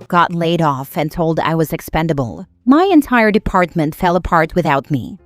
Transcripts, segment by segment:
got laid off and told I was expendable. My entire department fell apart without me.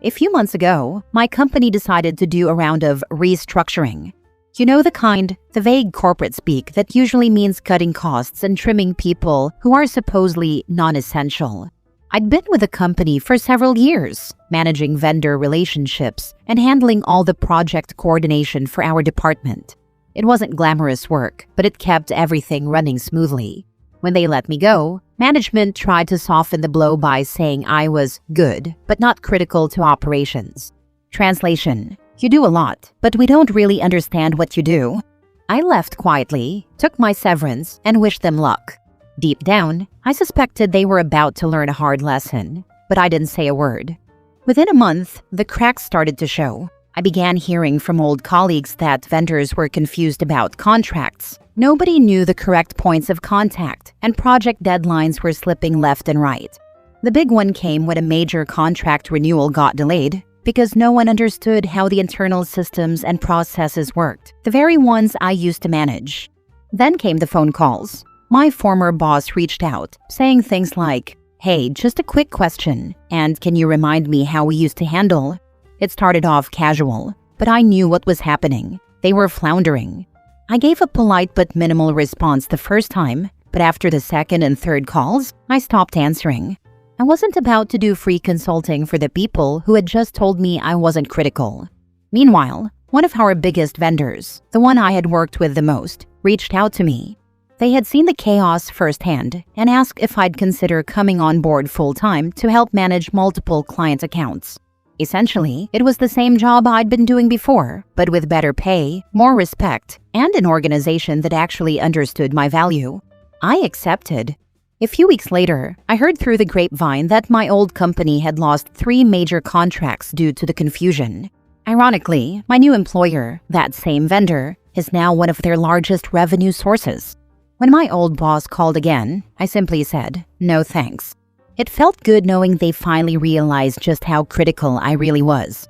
A few months ago, my company decided to do a round of restructuring. You know the vague corporate speak that usually means cutting costs and trimming people who are supposedly non-essential. I'd been with the company for several years, managing vendor relationships and handling all the project coordination for our department. It wasn't glamorous work, but it kept everything running smoothly. When they let me go, management tried to soften the blow by saying I was good, but not critical to operations. Translation: you do a lot, but we don't really understand what you do. I left quietly, took my severance, and wished them luck. Deep down, I suspected they were about to learn a hard lesson, but I didn't say a word. Within a month, the cracks started to show. I began hearing from old colleagues that vendors were confused about contracts. Nobody knew the correct points of contact, and project deadlines were slipping left and right. The big one came when a major contract renewal got delayed because no one understood how the internal systems and processes worked, the very ones I used to manage. Then came the phone calls. My former boss reached out, saying things like, "Hey, just a quick question, and can you remind me how we used to handle?" It started off casual, but I knew what was happening. They were floundering. I gave a polite but minimal response the first time, but after the second and third calls, I stopped answering. I wasn't about to do free consulting for the people who had just told me I wasn't critical. Meanwhile, one of our biggest vendors, the one I had worked with the most, reached out to me. They had seen the chaos firsthand and asked if I'd consider coming on board full-time to help manage multiple client accounts. Essentially, it was the same job I'd been doing before, but with better pay, more respect, and an organization that actually understood my value. I accepted. A few weeks later, I heard through the grapevine that my old company had lost 3 major contracts due to the confusion. Ironically, my new employer, that same vendor, is now one of their largest revenue sources. When my old boss called again, I simply said, "No thanks." It felt good knowing they finally realized just how critical I really was.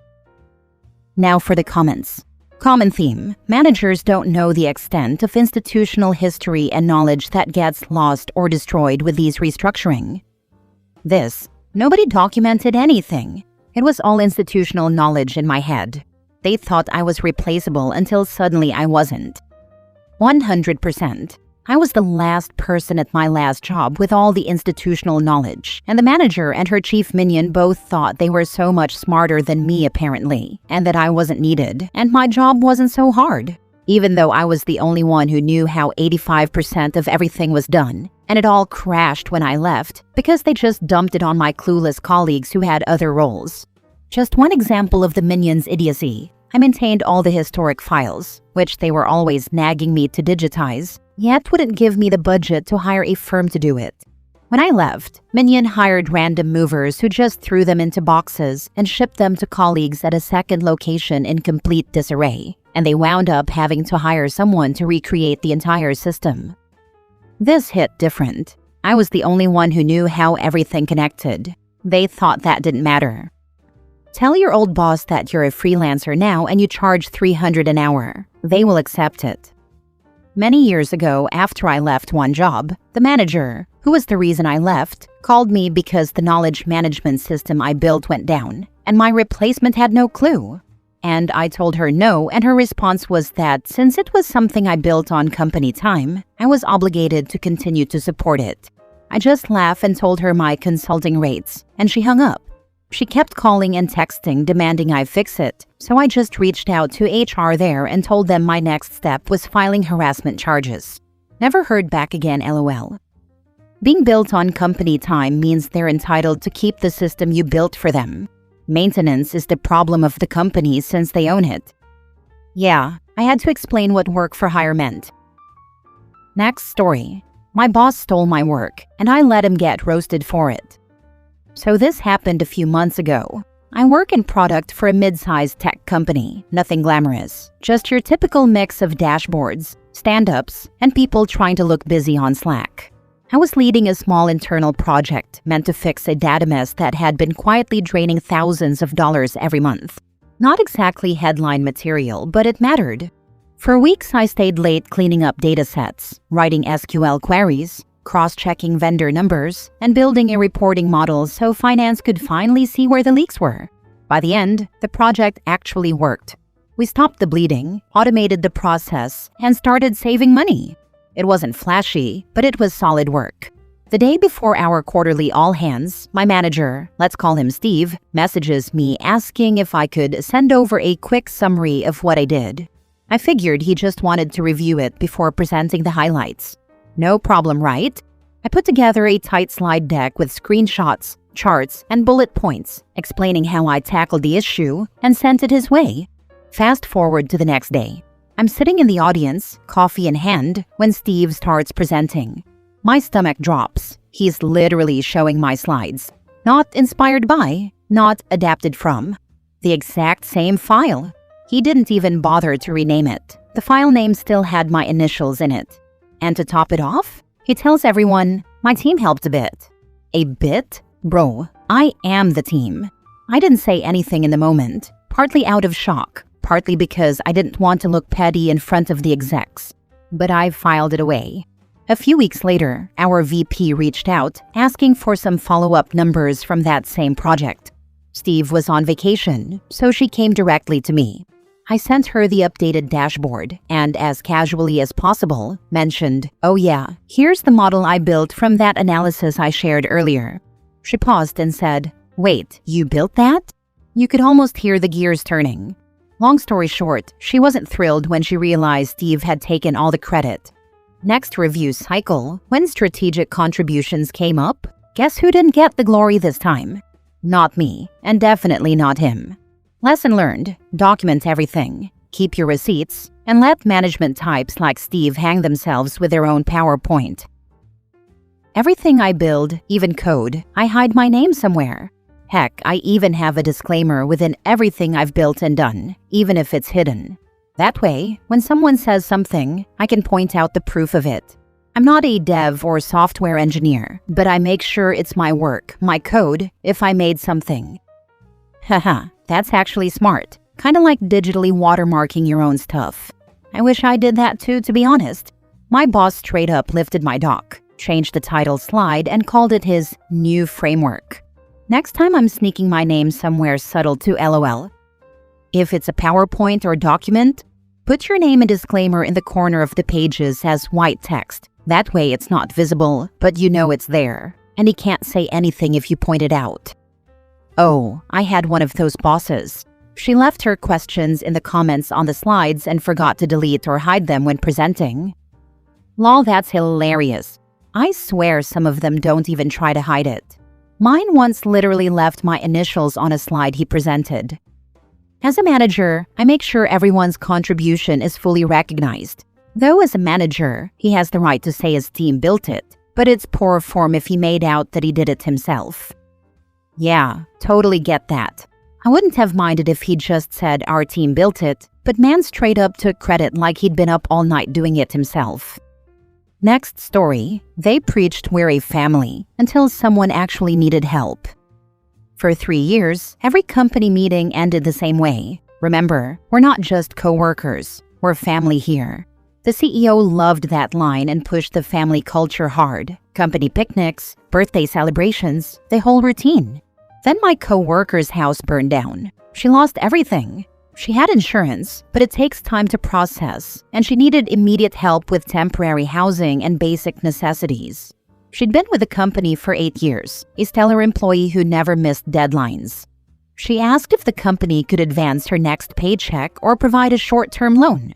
Now for the comments. Common theme: managers don't know the extent of institutional history and knowledge that gets lost or destroyed with these restructuring. This: nobody documented anything. It was all institutional knowledge in my head. They thought I was replaceable until suddenly I wasn't. 100%. I was the last person at my last job with all the institutional knowledge, and the manager and her chief minion both thought they were so much smarter than me apparently, and that I wasn't needed, and my job wasn't so hard. Even though I was the only one who knew how 85% of everything was done, and it all crashed when I left because they just dumped it on my clueless colleagues who had other roles. Just one example of the minions' idiocy: I maintained all the historic files, which they were always nagging me to digitize, yet wouldn't give me the budget to hire a firm to do it. When I left, Minion hired random movers who just threw them into boxes and shipped them to colleagues at a second location in complete disarray, and they wound up having to hire someone to recreate the entire system. This hit different. I was the only one who knew how everything connected. They thought that didn't matter. Tell your old boss that you're a freelancer now and you charge $300 an hour. They will accept it. Many years ago, after I left one job, the manager, who was the reason I left, called me because the knowledge management system I built went down, and my replacement had no clue. And I told her no, and her response was that since it was something I built on company time, I was obligated to continue to support it. I just laughed and told her my consulting rates, and she hung up. She kept calling and texting demanding I fix it, so I just reached out to HR there and told them my next step was filing harassment charges. Never heard back again, LOL. Being built on company time means they're entitled to keep the system you built for them. Maintenance is the problem of the company since they own it. Yeah, I had to explain what work for hire meant. Next story. My boss stole my work, and I let him get roasted for it. So this happened a few months ago. I work in product for a mid-sized tech company, nothing glamorous. Just your typical mix of dashboards, stand-ups, and people trying to look busy on Slack. I was leading a small internal project meant to fix a data mess that had been quietly draining thousands of dollars every month. Not exactly headline material, but it mattered. For weeks I stayed late cleaning up datasets, writing SQL queries, cross-checking vendor numbers, and building a reporting model so finance could finally see where the leaks were. By the end, the project actually worked. We stopped the bleeding, automated the process, and started saving money. It wasn't flashy, but it was solid work. The day before our quarterly all-hands, my manager, let's call him Steve, messages me asking if I could send over a quick summary of what I did. I figured he just wanted to review it before presenting the highlights. No problem, right? I put together a tight slide deck with screenshots, charts, and bullet points explaining how I tackled the issue and sent it his way. Fast forward to the next day. I'm sitting in the audience, coffee in hand, when Steve starts presenting. My stomach drops. He's literally showing my slides. Not inspired by, not adapted from. The exact same file. He didn't even bother to rename it. The file name still had my initials in it. And to top it off, he tells everyone, my team helped a bit. A bit? Bro, I am the team. I didn't say anything in the moment, partly out of shock, partly because I didn't want to look petty in front of the execs. But I filed it away. A few weeks later, our VP reached out, asking for some follow-up numbers from that same project. Steve was on vacation, so she came directly to me. I sent her the updated dashboard and, as casually as possible, mentioned, oh yeah, here's the model I built from that analysis I shared earlier. She paused and said, wait, you built that? You could almost hear the gears turning. Long story short, she wasn't thrilled when she realized Steve had taken all the credit. Next review cycle, when strategic contributions came up, guess who didn't get the glory this time? Not me, and definitely not him. Lesson learned, document everything, keep your receipts, and let management types like Steve hang themselves with their own PowerPoint. Everything I build, even code, I hide my name somewhere. Heck, I even have a disclaimer within everything I've built and done, even if it's hidden. That way, when someone says something, I can point out the proof of it. I'm not a dev or software engineer, but I make sure it's my work, my code, if I made something. Haha. That's actually smart. Kinda like digitally watermarking your own stuff. I wish I did that too, to be honest. My boss straight up lifted my doc, changed the title slide, and called it his new framework. Next time I'm sneaking my name somewhere subtle to LOL. If it's a PowerPoint or document, put your name and disclaimer in the corner of the pages as white text. That way it's not visible, but you know it's there, and he can't say anything if you point it out. Oh, I had one of those bosses. She left her questions in the comments on the slides and forgot to delete or hide them when presenting. Lol, that's hilarious. I swear some of them don't even try to hide it. Mine once literally left my initials on a slide he presented. As a manager, I make sure everyone's contribution is fully recognized. Though as a manager, he has the right to say his team built it, but it's poor form if he made out that he did it himself. Yeah, totally get that. I wouldn't have minded if he'd just said our team built it, but man straight up took credit like he'd been up all night doing it himself. Next story, they preached we're a family until someone actually needed help. For 3 years, every company meeting ended the same way. Remember, we're not just co-workers, we're family here. The CEO loved that line and pushed the family culture hard. Company picnics, birthday celebrations, the whole routine. Then my co-worker's house burned down. She lost everything. She had insurance, but it takes time to process, and she needed immediate help with temporary housing and basic necessities. She'd been with the company for 8 years, a stellar employee who never missed deadlines. She asked if the company could advance her next paycheck or provide a short-term loan.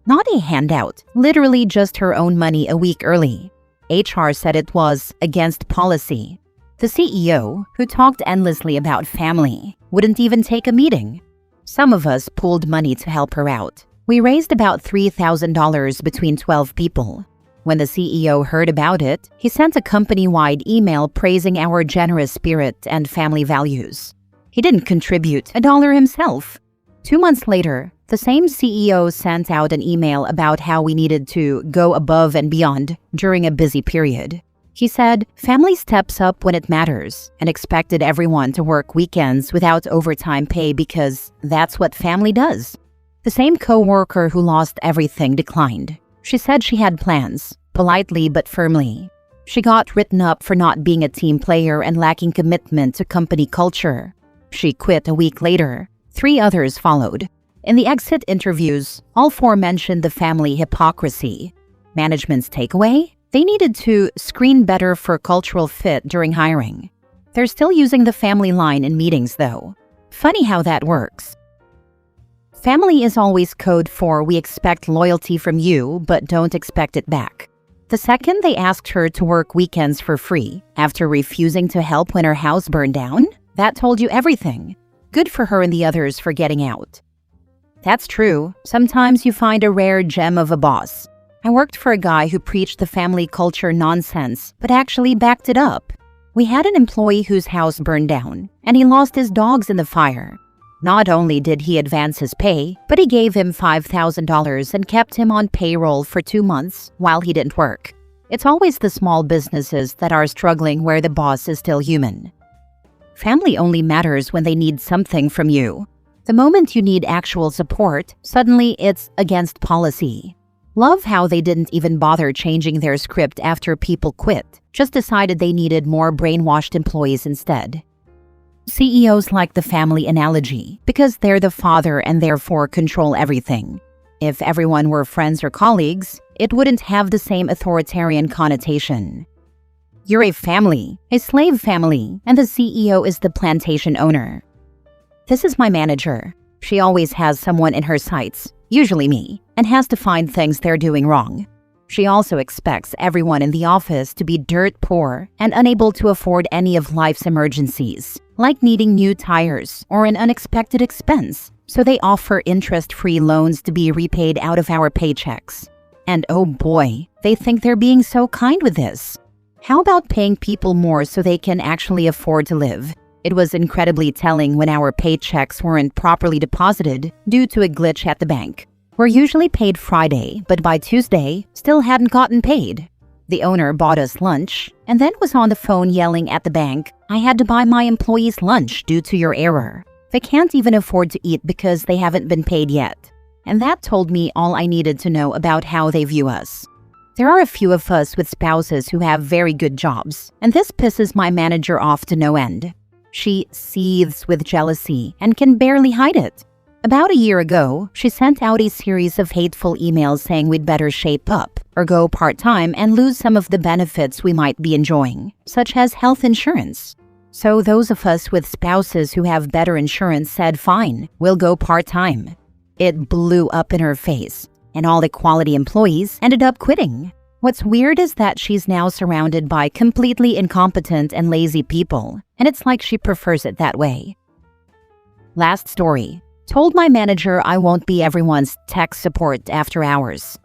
Not a handout, literally just her own money a week early. HR said it was against policy. The CEO, who talked endlessly about family, wouldn't even take a meeting. Some of us pooled money to help her out. We raised about $3,000 between 12 people. When the CEO heard about it, he sent a company-wide email praising our generous spirit and family values. He didn't contribute a dollar himself. 2 months later, the same CEO sent out an email about how we needed to go above and beyond during a busy period. He said, family steps up when it matters, and expected everyone to work weekends without overtime pay because that's what family does. The same co-worker who lost everything declined. She said she had plans, politely but firmly. She got written up for not being a team player and lacking commitment to company culture. She quit a week later. 3 others followed. In the exit interviews, all 4 mentioned the family hypocrisy. Management's takeaway? They needed to screen better for cultural fit during hiring. They're still using the family line in meetings, though. Funny how that works. Family is always code for we expect loyalty from you, but don't expect it back. The second they asked her to work weekends for free after refusing to help when her house burned down, that told you everything. Good for her and the others for getting out. That's true. Sometimes you find a rare gem of a boss. I worked for a guy who preached the family culture nonsense, but actually backed it up. We had an employee whose house burned down, and he lost his dogs in the fire. Not only did he advance his pay, but he gave him $5,000 and kept him on payroll for 2 months while he didn't work. It's always the small businesses that are struggling where the boss is still human. Family only matters when they need something from you. The moment you need actual support, suddenly it's against policy. Love how they didn't even bother changing their script after people quit, just decided they needed more brainwashed employees instead. CEOs like the family analogy because they're the father and therefore control everything. If everyone were friends or colleagues, it wouldn't have the same authoritarian connotation. You're a family, a slave family, and the CEO is the plantation owner. This is my manager. She always has someone in her sights, usually me, and has to find things they're doing wrong. She also expects everyone in the office to be dirt poor and unable to afford any of life's emergencies, like needing new tires or an unexpected expense, so they offer interest-free loans to be repaid out of our paychecks. And oh boy, they think they're being so kind with this. How about paying people more so they can actually afford to live? It was incredibly telling when our paychecks weren't properly deposited due to a glitch at the bank. We're usually paid Friday, but by Tuesday, still hadn't gotten paid. The owner bought us lunch and then was on the phone yelling at the bank, "I had to buy my employees lunch due to your error. They can't even afford to eat because they haven't been paid yet." And that told me all I needed to know about how they view us. There are a few of us with spouses who have very good jobs, and this pisses my manager off to no end. She seethes with jealousy and can barely hide it. About a year ago, she sent out a series of hateful emails saying we'd better shape up or go part-time and lose some of the benefits we might be enjoying, such as health insurance. So those of us with spouses who have better insurance said, "Fine, we'll go part-time." It blew up in her face, and all the quality employees ended up quitting. What's weird is that she's now surrounded by completely incompetent and lazy people, and it's like she prefers it that way. Last story. Told my manager I won't be everyone's tech support after hours.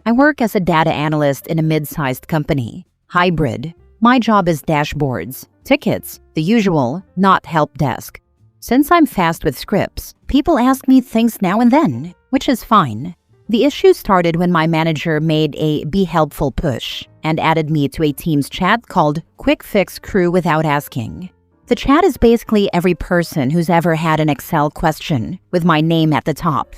I work as a data analyst in a mid-sized company. Hybrid. My job is dashboards, tickets, the usual, not help desk. Since I'm fast with scripts, people ask me things now and then, which is fine. The issue started when my manager made a be helpful push and added me to a Teams chat called Quick Fix Crew without asking. The chat is basically every person who's ever had an Excel question, with my name at the top.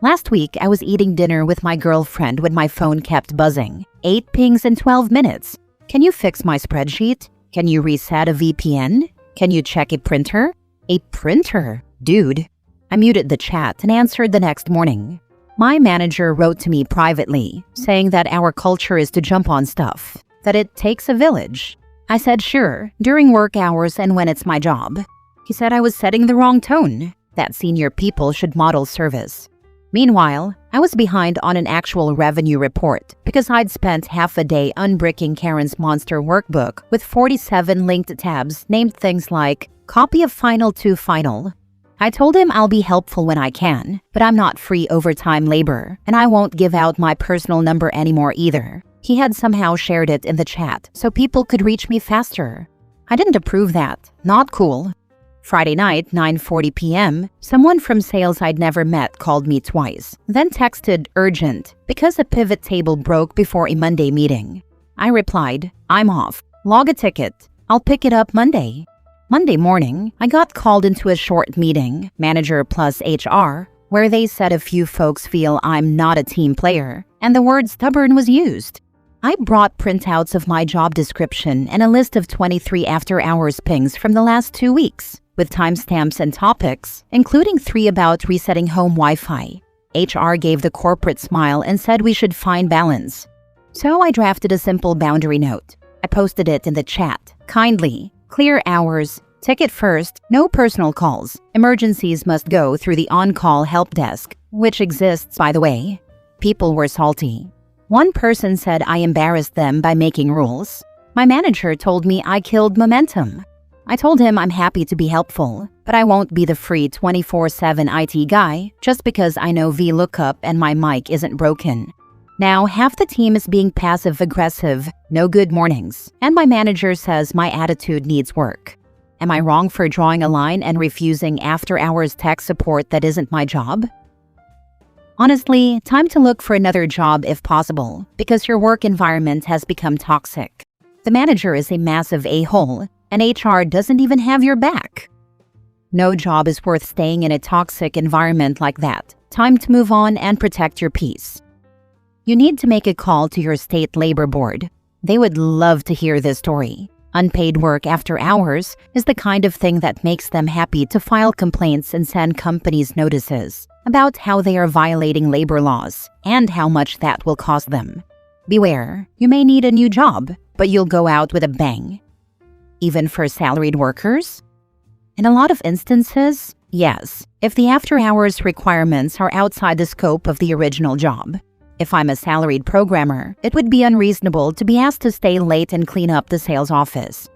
Last week, I was eating dinner with my girlfriend when my phone kept buzzing. 8 pings in 12 minutes. Can you fix my spreadsheet? Can you reset a VPN? Can you check a printer? A printer? Dude. I muted the chat and answered the next morning. My manager wrote to me privately, saying that our culture is to jump on stuff, that it takes a village. I said sure, during work hours and when it's my job. He said I was setting the wrong tone, that senior people should model service. Meanwhile, I was behind on an actual revenue report because I'd spent half a day unbricking Karen's monster workbook with 47 linked tabs named things like copy of final to final. I told him I'll be helpful when I can, but I'm not free overtime labor, and I won't give out my personal number anymore either. He had somehow shared it in the chat so people could reach me faster. I didn't approve that. Not cool. Friday night, 9:40 p.m., someone from sales I'd never met called me twice, then texted urgent because a pivot table broke before a Monday meeting. I replied, "I'm off. Log a ticket. I'll pick it up Monday." Monday morning, I got called into a short meeting, manager plus HR, where they said a few folks feel I'm not a team player, and the word stubborn was used. I brought printouts of my job description and a list of 23 after-hours pings from the last 2 weeks, with timestamps and topics, including 3 about resetting home Wi-Fi. HR gave the corporate smile and said we should find balance. So I drafted a simple boundary note. I posted it in the chat. Kindly, clear hours, ticket first, no personal calls. Emergencies must go through the on-call help desk, which exists, by the way. People were salty. One person said I embarrassed them by making rules. My manager told me I killed momentum. I told him I'm happy to be helpful, but I won't be the free 24/7 IT guy just because I know VLOOKUP and my mic isn't broken. Now, half the team is being passive-aggressive, no good mornings, and my manager says my attitude needs work. Am I wrong for drawing a line and refusing after-hours tech support that isn't my job? Honestly, time to look for another job if possible, because your work environment has become toxic. The manager is a massive a-hole, and HR doesn't even have your back. No job is worth staying in a toxic environment like that. Time to move on and protect your peace. You need to make a call to your state labor board. They would love to hear this story. Unpaid work after hours is the kind of thing that makes them happy to file complaints and send companies notices about how they are violating labor laws and how much that will cost them. Beware, you may need a new job, but you'll go out with a bang. Even for salaried workers? In a lot of instances, yes, if the after-hours requirements are outside the scope of the original job. If I'm a salaried programmer, it would be unreasonable to be asked to stay late and clean up the sales office.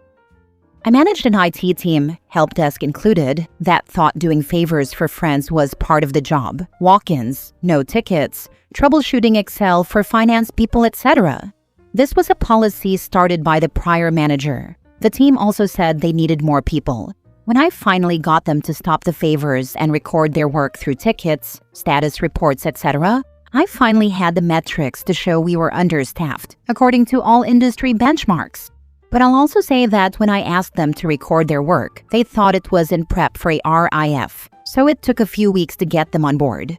I managed an IT team, help desk included, that thought doing favors for friends was part of the job. Walk-ins, no tickets, troubleshooting Excel for finance people, etc. This was a policy started by the prior manager. The team also said they needed more people. When I finally got them to stop the favors and record their work through tickets, status reports, etc., I finally had the metrics to show we were understaffed, according to all industry benchmarks. But I'll also say that when I asked them to record their work, they thought it was in prep for a RIF, so it took a few weeks to get them on board.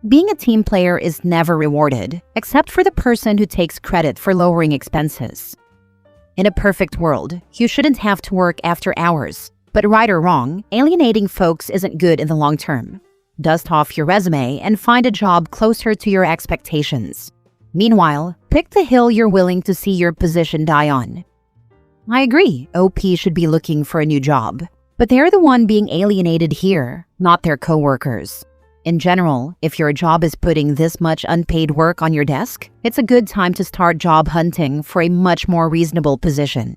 Being a team player is never rewarded, except for the person who takes credit for lowering expenses. In a perfect world, you shouldn't have to work after hours. But right or wrong, alienating folks isn't good in the long term. Dust off your resume and find a job closer to your expectations. Meanwhile, pick the hill you're willing to see your position die on. I agree, OP should be looking for a new job. But they're the one being alienated here, not their coworkers. In general, if your job is putting this much unpaid work on your desk, it's a good time to start job hunting for a much more reasonable position.